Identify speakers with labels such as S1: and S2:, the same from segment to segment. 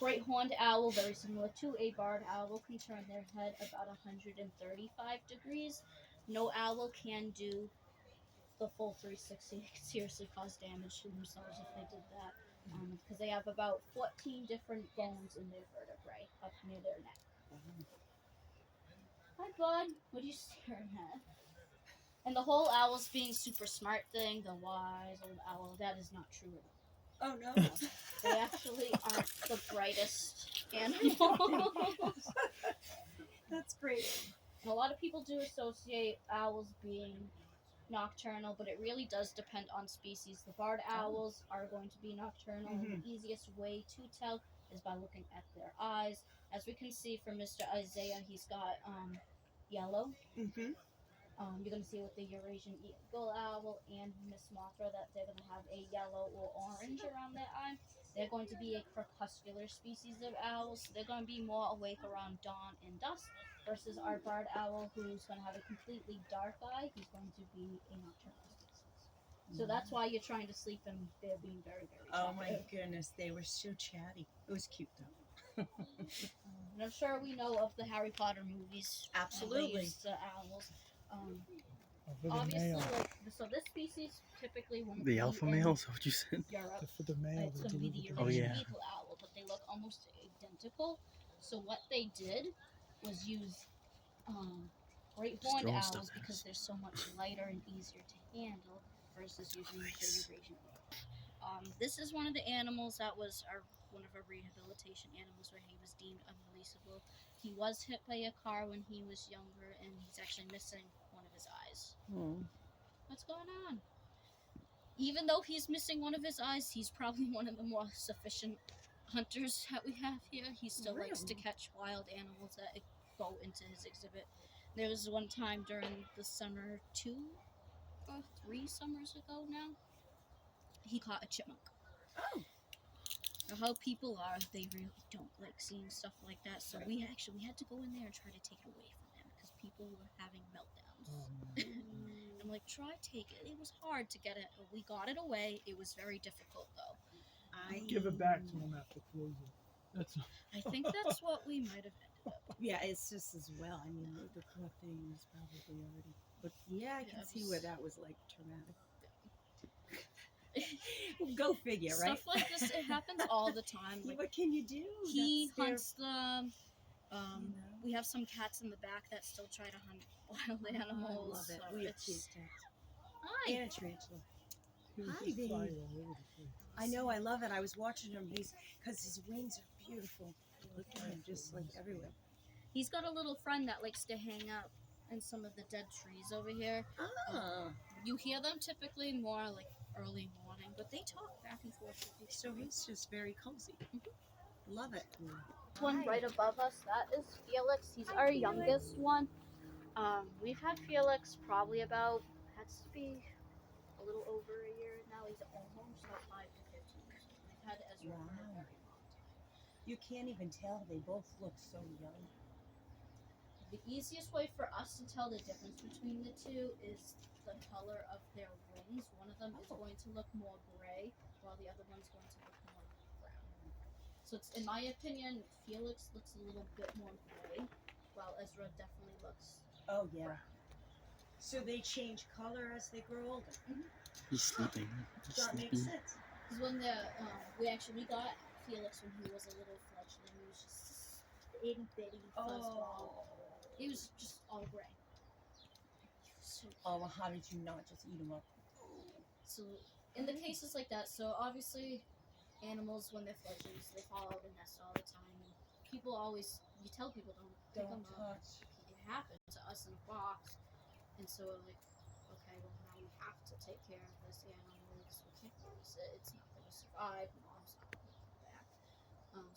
S1: Great horned owl, very similar to a barred owl, can turn their head about 135 degrees. No owl can do the full 360. It could seriously cause damage to themselves if they did that. Because they have about 14 different bones in their vertebrae up near their neck. Hi, bud. What are you staring at? And the whole owls being super smart thing, the wise old owl, that is not true at all.
S2: Oh no.
S1: They actually aren't the brightest animals.
S2: That's great.
S1: And a lot of people do associate owls being nocturnal, but it really does depend on species. The barred owls are going to be nocturnal, and the easiest way to tell is by looking at their eyes. As we can see from Mr. Isaiah, he's got yellow. You're going to see with the Eurasian eagle owl and Miss Mothra that they're going to have a yellow or orange around their eye. They're going to be a crepuscular species of owls. So they're going to be more awake around dawn and dusk versus our barred owl, who's going to have a completely dark eye. He's going to be a nocturnal species. So that's why you're trying to sleep and they're being very, very
S2: Oh my
S1: talkative.
S2: goodness, they were so chatty. It was cute though.
S1: And I'm sure we know of the Harry Potter movies.
S2: Absolutely.
S1: They use the owls. Obviously, so this species typically won't
S3: The
S1: be
S3: alpha
S1: in
S3: male, is that what you said?
S1: Europe.
S4: For the male,
S1: It's
S4: they
S1: going to be the
S4: deliver
S1: Eurasian
S3: yeah.
S1: eagle owl, but they look almost identical. So what they did was use great
S3: Just
S1: horned
S3: throwing
S1: owls
S3: stuff at
S1: because
S3: us.
S1: they're so much lighter and easier to handle versus using the Eurasian eagle. This is one of the animals that was one of our rehabilitation animals where he was deemed unreleasable. He was hit by a car when he was younger, and he's actually missing one of his eyes. What's going on? Even though he's missing one of his eyes, he's probably one of the more sufficient hunters that we have here. He still likes to catch wild animals that go into his exhibit. There was one time during the summer, 2 or 3 summers ago now, he caught a chipmunk.
S2: Oh.
S1: How people are, they really don't like seeing stuff like that. So we had to go in there and try to take it away from them because people were having meltdowns. I'm like, try take it. It was hard to get it. We got it away. It was very difficult though.
S4: Give it back to them after closing. That's
S1: I think that's what we might have ended up.
S2: Yeah, it's just as well. I mean, the poor thing was probably already. But yeah, I can see where that was like traumatic. Go figure, right?
S1: Stuff like this, it happens all the time. Like,
S2: what can you do?
S1: he hunts them. We have some cats in the back that still try to hunt wild animals.
S2: I love it.
S1: So
S2: We have
S1: it's...
S2: cute cats.
S1: Hi.
S2: And a tarantula. Hi,
S4: just
S2: baby.
S4: fly all over the place.
S2: I know, I love it. I was watching him because his wings are beautiful. Look at him, just like everywhere.
S1: He's got a little friend that likes to hang out in some of the dead trees over here. You hear them typically more like early morning, but they talk back and forth.
S2: So he's just very cozy. Love it.
S1: One right above us, that is Felix. He's our youngest one. We've had Felix probably about, has to be a little over a year now. He's almost like 5 to 15 years old. We've had Ezra for a very long time.
S2: You can't even tell. They both look so young.
S1: The easiest way for us to tell the difference between the two is the color of their wings. One of them is going to look more gray, while the other one's going to look more brown. So it's, in my opinion, Felix looks a little bit more gray, while Ezra definitely looks
S2: brown. So they change color as they grow older.
S3: He's sleeping.
S2: That makes sense.
S1: Because when we got Felix when he was a little fledgling. He was just itty bitty fuzzball. He was just all gray. So,
S2: well, how did you not just eat him up?
S1: So, in the cases like that, so obviously, animals when they're fledglings, they fall out of the nest all the time. And people always, you tell people don't pick them up. It happened to us in a box, and so like, okay, well now we have to take care of this animal because we can't lose it. It's not going to survive. Mom's not going to come back.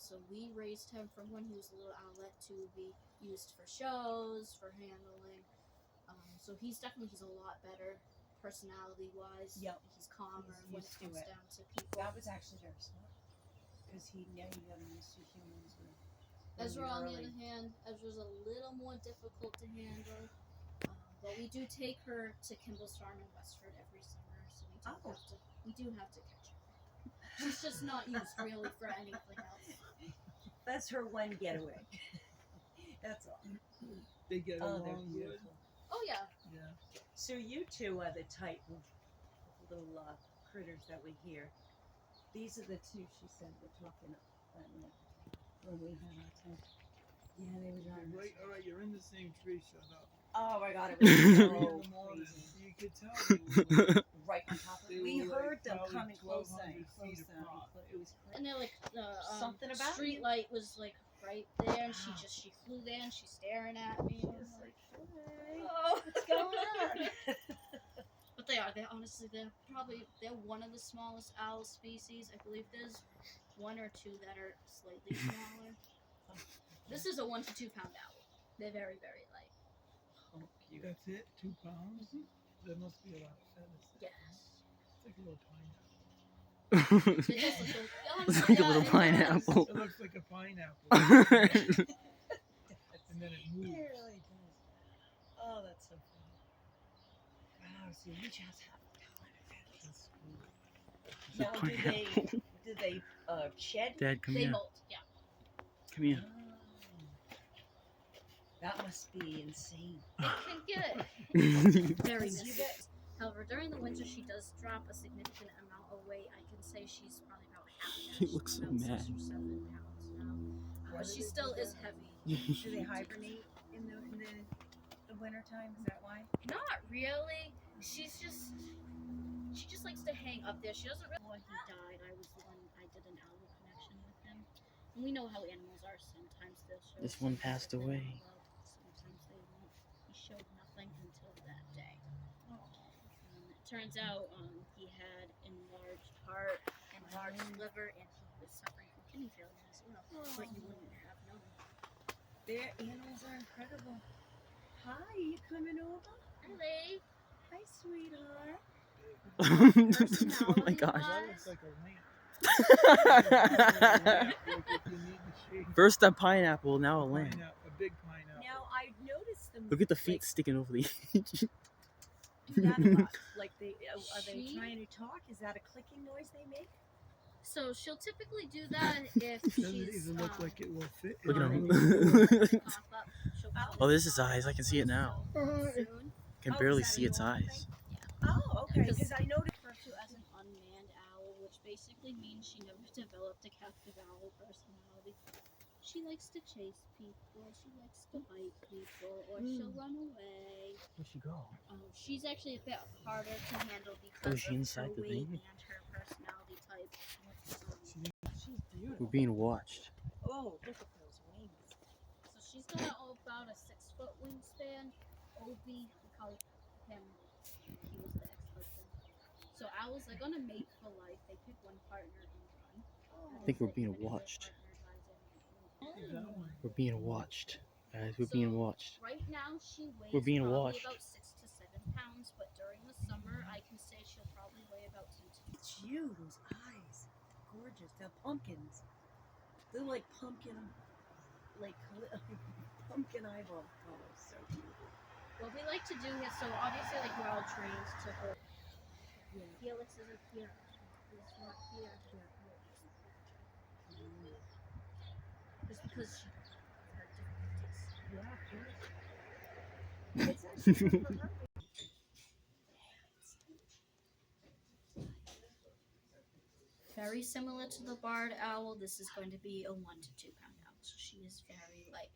S1: So we raised him from when he was a little owlet to be used for shows, for handling. So he's a lot better personality-wise.
S2: Yep.
S1: He's calmer when it comes down to people.
S2: That was actually very smart because he got used to humans.
S1: Ezra, on the other hand, Ezra's a little more difficult to handle. But we do take her to Kimball's Farm in Westford every summer, so we do have to catch her. She's just not used really for anything else.
S2: That's her one getaway. That's all.
S4: They get
S2: Oh, they're
S4: along good.
S2: beautiful.
S1: Oh yeah.
S4: Yeah.
S2: So you two are the type of little critters that we hear. These are the two she said were talking when we had our time. Yeah, they were driving.
S4: Right, all right, you're in the same tree. Shut up.
S2: Oh my God, it was
S4: In
S2: so
S4: the morning,
S2: crazy.
S4: you could tell they were
S2: Right on top of
S4: They
S2: it. We
S4: were, like,
S2: heard them
S4: probably
S2: coming closer
S4: 1,200
S2: and
S4: feet
S2: closer.
S4: apart.
S2: It was crazy.
S1: And they're like the
S2: Something about
S1: street
S2: you.
S1: light was like right there, and
S2: Wow.
S1: she flew there, and she's staring at me.
S2: She
S1: and
S2: was
S1: I'm
S2: like,
S1: like,
S2: "Hey,
S1: oh,
S2: what's going on?"
S1: But they're honestly they're one of the smallest owl species. I believe there's one or two that are slightly smaller. This is a 1 to 2 pound owl. They're very, very light.
S2: Oh, cute.
S4: That's it? 2 pounds?
S1: Mhm.
S4: There must be a lot of feathers.
S1: Yes.
S4: It's like a little pineapple.
S1: They just look
S3: It's like a little
S1: it
S3: pineapple.
S4: It looks like a pineapple. And then it
S2: It
S4: moves.
S2: really does. Oh, that's so funny. Wow, so you just have a ton of feathers.
S4: That's cool.
S3: It's a
S2: Now,
S3: pineapple.
S2: did they shed?
S3: Dad, come
S1: They
S3: here.
S1: molt, yeah.
S3: Come here.
S2: Oh. That must be insane.
S1: It can get very
S2: You
S1: messy.
S2: get-
S1: However, during the winter, she does drop a significant amount of weight. I can say she's probably about half that.
S3: He
S1: She's
S3: looks so
S1: about
S3: mad.
S1: 6 or 7 pounds now. But she still is heavy.
S2: Do they hibernate in the winter time? Is that why?
S1: Not really. She just likes to hang up there. She doesn't really. When he died, I was the one. I did an owl connection with him. And we know how animals are. Sometimes they'll show.
S3: This one
S1: signs
S3: passed
S1: that they're
S3: away.
S1: not loved. Sometimes they won't. He showed nothing until that day. It turns out he had enlarged heart, enlarged liver, and he was suffering from kidney failure as well. But you wouldn't have known.
S2: Their animals are incredible. Hi, you coming over?
S1: Hello.
S2: Hi, sweetheart.
S3: Oh my gosh.
S4: That looks like a lamp. Like if you need the shade.
S3: First a pineapple, now a lamp.
S4: A big pineapple.
S2: Now I noticed them.
S3: Look at the feet sticking over the edge.
S2: Do that a lot. Like are they
S1: She-
S2: trying to talk? Is that a clicking noise they make?
S1: So she'll typically do that if
S4: Doesn't
S1: she's
S4: even look like it will fit.
S3: Look at
S4: in
S3: him.
S4: the-
S1: pop up. She'll
S2: Oh.
S1: probably
S3: Oh, this is
S1: pop
S3: eyes. I can see it now.
S1: up soon.
S3: Can
S2: Oh,
S3: barely
S2: is that
S3: see
S2: a
S3: its
S2: normal
S3: eyes.
S2: Oh, okay.
S1: Because-
S2: Because I noticed.
S1: Referred to as an unmanned owl, which basically means she never developed a captive owl personality. She likes to chase people. She likes to bite people, or she'll run away.
S3: Where'd she go?
S1: She's actually a bit harder to handle because
S3: is she
S1: of
S3: inside
S1: her
S3: the
S1: weight
S3: thing?
S1: and her personality type.
S2: She's beautiful.
S3: We're being watched.
S2: Oh, look at those wings.
S1: So she's got about a 6-foot wingspan. Obi, we call him. He was the ex-husband. So owls, they're gonna mate for life. They pick one partner and run.
S2: Oh.
S3: I think we're
S1: If
S3: being
S1: any of their
S3: watched.
S1: partner dies,
S4: Is that one?
S3: We're being watched. Guys, we're being
S1: So,
S3: watched.
S1: Right now, she weighs
S3: We're being
S1: probably
S3: watched.
S1: about 6 to 7 pounds, but during the summer, I can say she'll probably weigh about 10 to
S2: It's you, those eyes. Gorgeous. They're pumpkins. They're like pumpkin eyeball colors. So beautiful.
S1: What we like to do here, so obviously, like, we're all trained to hold.
S2: Yeah.
S1: Felix isn't here. He's not here. Just because she had different tastes.
S2: Yeah, it's actually good for her.
S1: Very similar to the barred owl, this is going to be a 1 to 2 pound owl, so she is very light.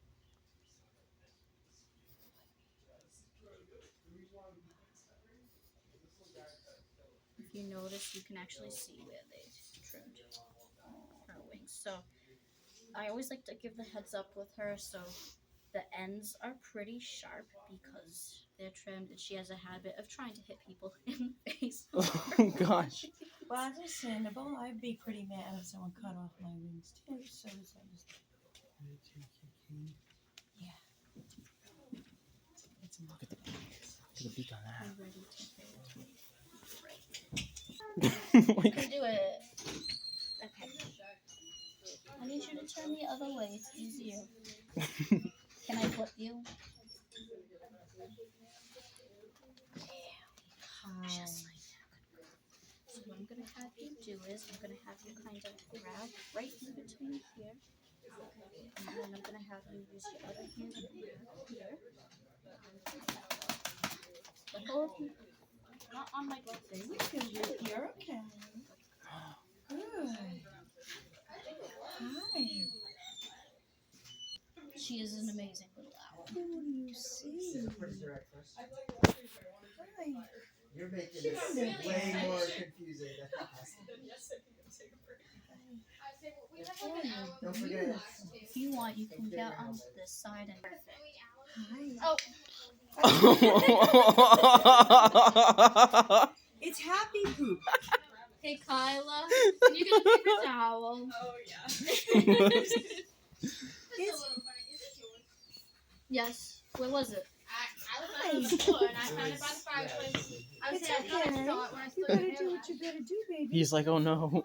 S1: If you notice, you can actually see where they trimmed her wings. So I always like to give the heads up with her, so the ends are pretty sharp because they're trimmed, and she has a habit of trying to hit people in the face.
S3: Oh gosh.
S2: Well, understandable. I'd be pretty mad if someone cut off my wings too. So it's It's
S3: Look at the beak. Look at the beak on
S1: I'm ready to
S3: that.
S1: You can do it. Okay. I need you to turn the other way. It's easier. Can I flip you? Just like that. So what I'm gonna have you do is I'm gonna have you kind of grab right in between here, And then I'm gonna have you use your other hand here. Let go of me. Not on my glove.
S2: There you go. You're okay. Good. Hi.
S1: She is an amazing little owl.
S2: Who do you see? Hi.
S5: You're making this way more confusing than it has to be.
S2: Oh, you're
S5: Don't forget.
S2: beautiful.
S1: If you want, you can get on this side and perfect.
S2: Hi.
S1: Oh,
S2: It's Happy Poop.
S1: hey Kyla, can you get a paper towel?
S6: Oh yeah.
S2: It's
S1: Yes. Where was it?
S6: I was on the floor and I found it by the fireplace. I was
S2: It's
S6: saying I thought I
S2: okay.
S6: saw it when I
S2: You
S6: stood
S2: gotta
S6: there.
S2: do what you gotta do, baby.
S3: He's like, oh no.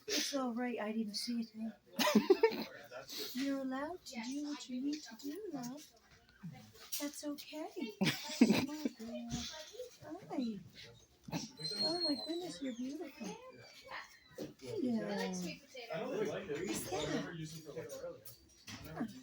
S2: It's all right. I didn't see it. Hey. You're allowed to do what you need to do, love. That's okay. Oh, girl. Hi. Oh my goodness, you're beautiful.
S6: I
S2: Yeah.
S6: like sweet potato.
S2: What's that?